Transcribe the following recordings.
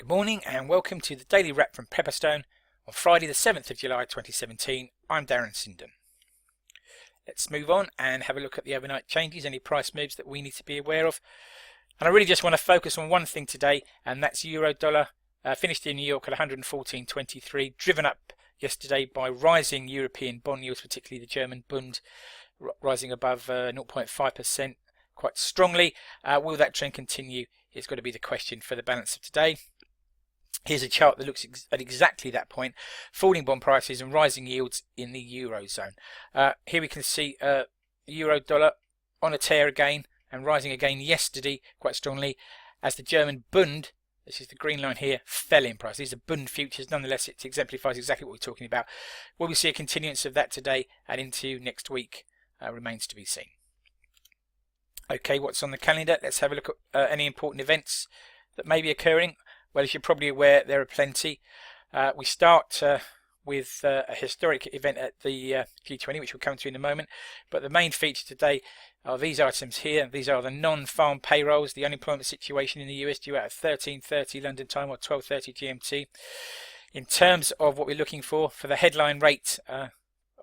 Good morning and welcome to the Daily Wrap from Pepperstone on Friday the 7th of July 2017. I'm Darren Sinden. Let's move on and have a look at the overnight changes, any price moves that we need to be aware of. And I really just want to focus on one thing today, and that's euro dollar. Finished in New York at 114.23, driven up yesterday by rising European bond yields, particularly the German Bund, rising above 0.5% quite strongly. Will that trend continue is going to be the question for the balance of today. Here's a chart that looks at exactly that point: falling bond prices and rising yields in the Eurozone. Here we can see euro dollar on a tear again and rising again yesterday quite strongly, as the German Bund, this is the green line here, fell in price. These are Bund futures. Nonetheless, it exemplifies exactly what we're talking about. Will we see a continuance of that today and into next week remains to be seen. Okay, what's on the calendar? Let's have a look at any important events that may be occurring. Well, as you're probably aware, there are plenty. We start with a historic event at the G20, which we'll come to in a moment. But the main feature today are these items here. These are the non-farm payrolls, the unemployment situation in the US due out at 13:30 London time or 12:30 GMT. In terms of what we're looking for the headline rate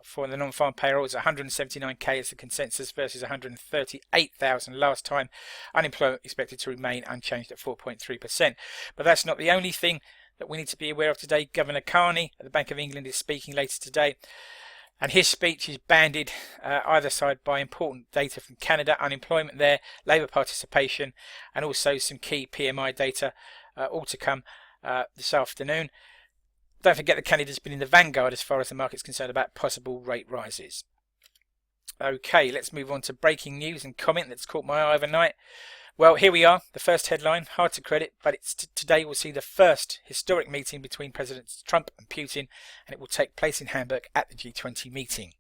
for the non-farm payroll is 179k as the consensus versus 138,000 last time. Unemployment expected to remain unchanged at 4.3%. But that's not the only thing that we need to be aware of today. Governor Carney at the Bank of England is speaking later today, and his speech is banded either side by important data from Canada, unemployment there, labour participation, and also some key PMI data all to come this afternoon. Don't forget that Canada's been in the vanguard as far as the market's concerned about possible rate rises. Okay, let's move on to breaking news and comment that's caught my eye overnight. Well, here we are, the first headline, hard to credit, but it's today we'll see the first historic meeting between Presidents Trump and Putin, and it will take place in Hamburg at the G20 meeting.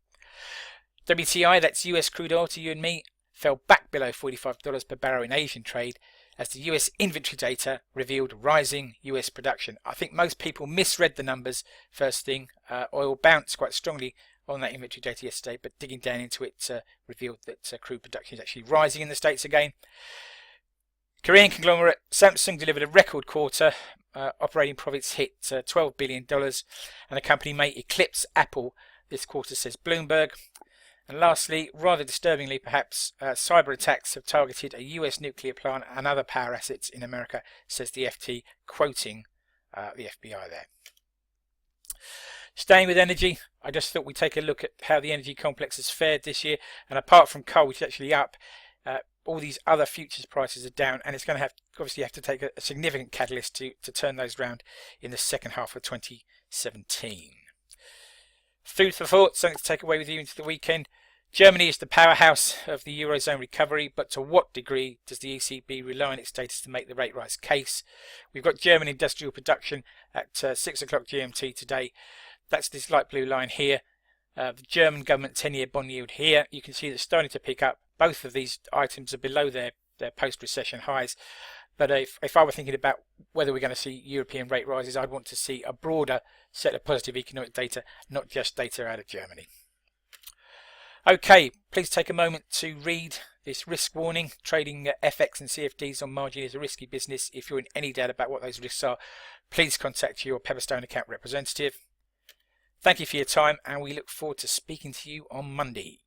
WTI, that's US crude oil to you and me, fell back below $45 per barrel in Asian trade, as the US inventory data revealed rising US production. I think most people misread the numbers first thing. Oil bounced quite strongly on that inventory data yesterday, but digging down into it revealed that crude production is actually rising in the States again. Korean conglomerate Samsung delivered a record quarter. Operating profits hit $12 billion, and the company may eclipse Apple this quarter, says Bloomberg. And lastly, rather disturbingly perhaps, cyber attacks have targeted a US nuclear plant and other power assets in America, says the FT, quoting the FBI there. Staying with energy, I just thought we'd take a look at how the energy complex has fared this year. And apart from coal, which is actually up, all these other futures prices are down, and it's going to obviously have to take a significant catalyst to turn those round in the second half of 2017. Food for thought, something to take away with you into the weekend. Germany is the powerhouse of the Eurozone recovery, but to what degree does the ECB rely on its data to make the rate rise case? We've got German industrial production at 6 o'clock GMT today. That's this light blue line here. The German government 10-year bond yield here. You can see that it's starting to pick up. Both of these items are below their post-recession highs. But if I were thinking about whether we're going to see European rate rises, I'd want to see a broader set of positive economic data, not just data out of Germany. Okay, please take a moment to read this risk warning. Trading FX and CFDs on margin is a risky business. If you're in any doubt about what those risks are, please contact your Pepperstone account representative. Thank you for your time, and we look forward to speaking to you on Monday.